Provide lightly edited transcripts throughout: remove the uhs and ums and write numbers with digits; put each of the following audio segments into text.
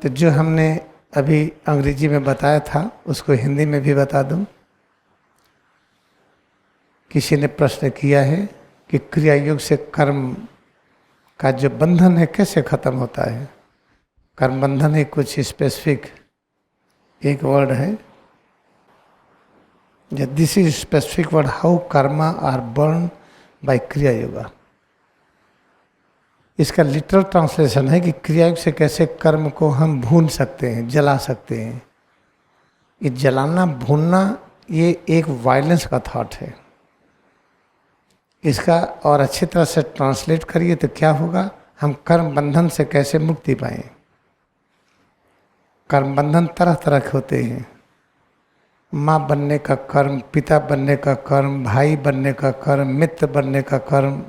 तो जो हमने अभी अंग्रेजी में बताया था उसको हिंदी में भी बता दूं। किसी ने प्रश्न किया है कि क्रिया योग से कर्म का जो बंधन है कैसे खत्म होता है। कर्म बंधन है कुछ स्पेसिफिक एक वर्ड है, this is specific word how karma are burn by Kriya Yoga. इसका लिटरल ट्रांसलेशन है कि क्रिया योग से कैसे कर्म को हम भून सकते हैं, जला सकते हैं। ये जलाना भूनना ये एक वायलेंस का थॉट है। इसका और अच्छी तरह से ट्रांसलेट करिए तो क्या होगा, हम कर्म बंधन से कैसे मुक्ति पाएं। कर्म बंधन तरह तरह के होते हैं। माँ बनने का कर्म, पिता बनने का कर्म, भाई बनने का कर्म, मित्र बनने का कर्म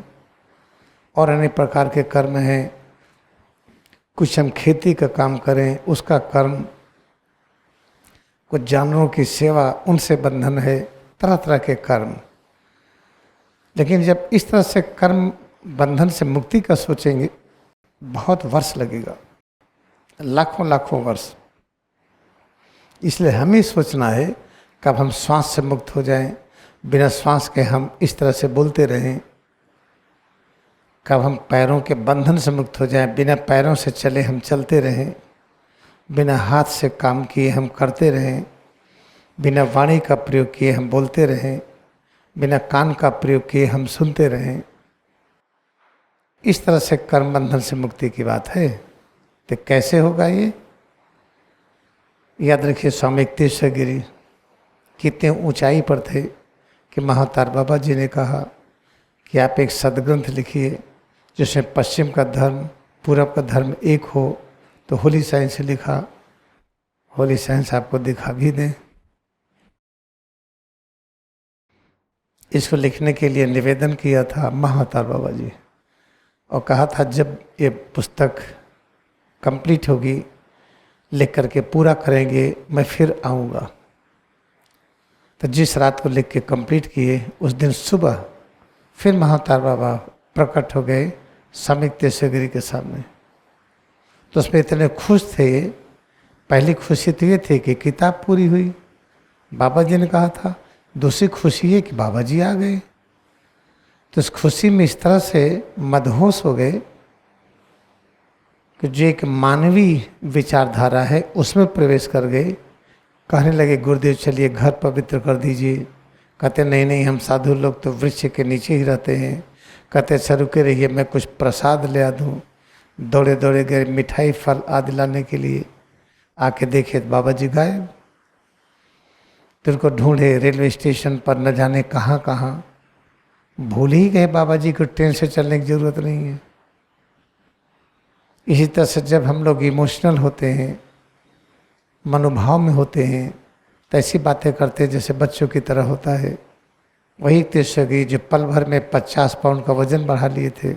और अनेक प्रकार के कर्म हैं। कुछ हम खेती का काम करें उसका कर्म, कुछ जानवरों की सेवा उनसे बंधन है, तरह तरह के कर्म। लेकिन जब इस तरह से कर्म बंधन से मुक्ति का सोचेंगे बहुत वर्ष लगेगा, लाखों लाखों वर्ष। इसलिए हमें सोचना है कब हम श्वास से मुक्त हो जाएं, बिना श्वास के हम इस तरह से बोलते रहें। कब हम पैरों के बंधन से मुक्त हो जाएं, बिना पैरों से चले हम चलते रहें, बिना हाथ से काम किए हम करते रहें, बिना वाणी का प्रयोग किए हम बोलते रहें, बिना कान का प्रयोग किए हम सुनते रहें। इस तरह से कर्म बंधन से मुक्ति की बात है। तो कैसे होगा ये, याद रखिए। स्वामी तीसरा गिरी कितने ऊंचाई पर थे कि महातार बाबा जी ने कहा कि आप एक सदग्रंथ लिखिए जिसमें पश्चिम का धर्म पूरब का धर्म एक हो। तो होली साइंस से लिखा, होली साइंस आपको दिखा भी दें। इसको लिखने के लिए निवेदन किया था महातार बाबा जी और कहा था जब ये पुस्तक कंप्लीट होगी, लिख करके पूरा करेंगे, मैं फिर आऊँगा। तो जिस रात को लिख के कंप्लीट किए उस दिन सुबह फिर महातार बाबा प्रकट हो गए स्वामी तेजस्वी के सामने। तो उसमें इतने खुश थे। पहली खुशी तो ये थी कि किताब पूरी हुई, बाबा जी ने कहा था। दूसरी खुशी है कि बाबा जी आ गए। तो उस खुशी में इस तरह से मदहोश हो गए कि जो एक मानवीय विचारधारा है उसमें प्रवेश कर गए। कहने लगे गुरुदेव चलिए घर पवित्र कर दीजिए। कहते नहीं नहीं, हम साधु लोग तो वृक्ष के नीचे ही रहते हैं। कहते अच्छा रुके रहिए, मैं कुछ प्रसाद ले आ दूँ। दौड़े दौड़े गए मिठाई फल आदि लाने के लिए। आके देखे तो बाबा जी गायब। फिर उनको ढूंढे रेलवे स्टेशन पर, न जाने कहाँ कहाँ। भूल ही गए बाबा जी को ट्रेन से चलने की जरूरत नहीं है। इसी तरह से जब हम लोग इमोशनल होते हैं, मनोभाव में होते हैं, तो ऐसी बातें करते हैं जैसे बच्चों की तरह होता है। वही तीर्थगिरी जो पल भर में 50 पाउंड का वजन बढ़ा लिए थे,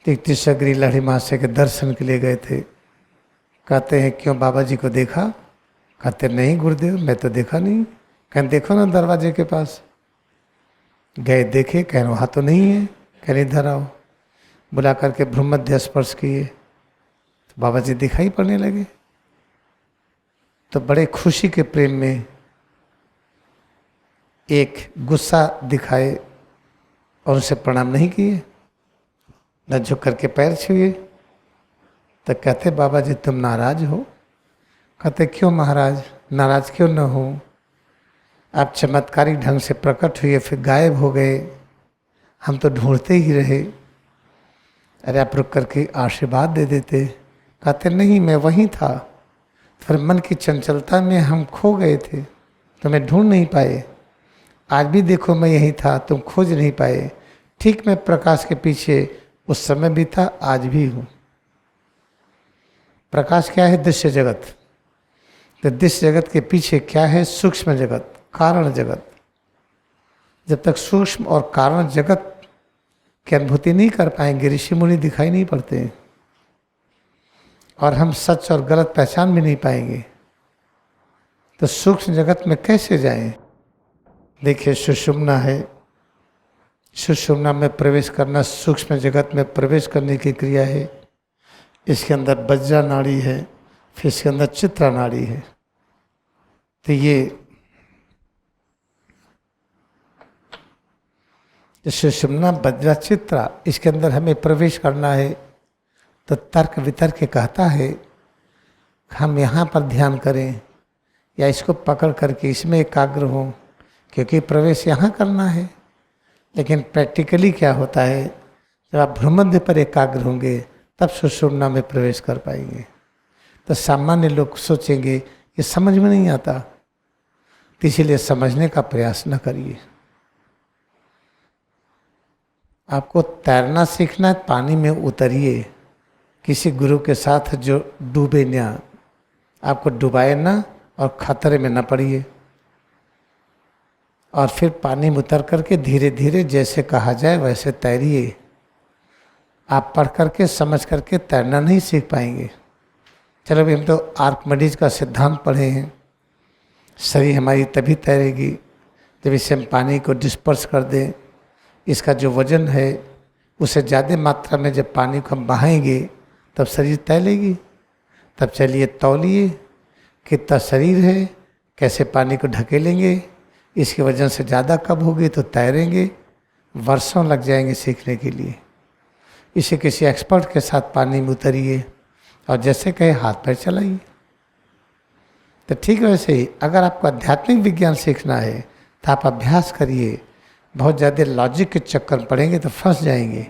तीर्थगिरी लहरी महाशय के दर्शन के लिए गए थे। कहते हैं क्यों बाबा जी को देखा? कहते नहीं गुरुदेव मैं तो देखा नहीं। कहें देखो ना दरवाजे के पास। गए देखे, कहें वहाँ तो नहीं है। कहें इधर आओ। बुला करके भ्रूमध्य स्पर्श किए तो बाबा जी दिखाई पड़ने लगे। तो बड़े खुशी के प्रेम में एक गुस्सा दिखाए और उनसे प्रणाम नहीं किए, न झुक करके पैर छुए। तो कहते बाबा जी तुम नाराज हो? कहते क्यों महाराज, नाराज क्यों न हो? आप चमत्कारिक ढंग से प्रकट हुए फिर गायब हो गए, हम तो ढूंढते ही रहे। अरे आप रुक करके आशीर्वाद दे देते। कहते नहीं मैं वहीं था, फिर मन की चंचलता में हम खो गए थे, तुम्हें ढूंढ नहीं पाए। आज भी देखो मैं यहीं था, तुम खोज नहीं पाए। ठीक मैं प्रकाश के पीछे उस समय भी था, आज भी हूँ। प्रकाश क्या है? दृश्य जगत। तो दृश्य जगत के पीछे क्या है? सूक्ष्म जगत, कारण जगत। जब तक सूक्ष्म और कारण जगत की अनुभूति नहीं कर पाएंगे, ऋषि मुनि दिखाई नहीं पड़ते हैं और हम सच और गलत पहचान भी नहीं पाएंगे। तो सूक्ष्म जगत में कैसे जाएं? देखिए सुषुम्ना है, सुषुम्ना में प्रवेश करना सूक्ष्म जगत में प्रवेश करने की क्रिया है। इसके अंदर वज्रा नाड़ी है, फिर इसके अंदर चित्रा नाड़ी है। तो ये सुषुम्ना वज्रा चित्रा, इसके अंदर हमें प्रवेश करना है। तो तर्क वितर्क कहता है हम यहाँ पर ध्यान करें या इसको पकड़ करके इसमें एकाग्र हों, क्योंकि प्रवेश यहाँ करना है। लेकिन प्रैक्टिकली क्या होता है, जब आप भ्रूमध्य पर एकाग्र होंगे तब सुषुम्ना में प्रवेश कर पाएंगे। तो सामान्य लोग सोचेंगे ये समझ में नहीं आता, तो इसीलिए समझने का प्रयास न करिए। आपको तैरना सीखना है, पानी में उतरिए, किसी गुरु के साथ जो डूबे ना, आपको डुबाए ना और खतरे में न पड़िए। और फिर पानी में उतर करके धीरे धीरे जैसे कहा जाए वैसे तैरिए। आप पढ़ करके समझ करके तैरना नहीं सीख पाएंगे। चलो अभी हम तो आर्किमिडीज का सिद्धांत पढ़े हैं। शरीर हमारी तभी तैरेगी जब इसे हम पानी को डिस्पर्स कर दें। इसका जो वजन है उसे ज़्यादा मात्रा में जब पानी को हम बहाएंगे तब शरीर तैरेगी। तब चलिए तौलिए कितना शरीर है, कैसे पानी को ढकेलेंगे, इसके वजन से ज़्यादा कब होगी तो तैरेंगे। वर्षों लग जाएंगे सीखने के लिए। इसे किसी एक्सपर्ट के साथ पानी में उतरिए और जैसे कहे हाथ पैर चलाइए। तो ठीक वैसे ही अगर आपको आध्यात्मिक विज्ञान सीखना है तो आप अभ्यास करिए। बहुत ज़्यादा लॉजिक के चक्कर पड़ेंगे तो फंस जाएंगे।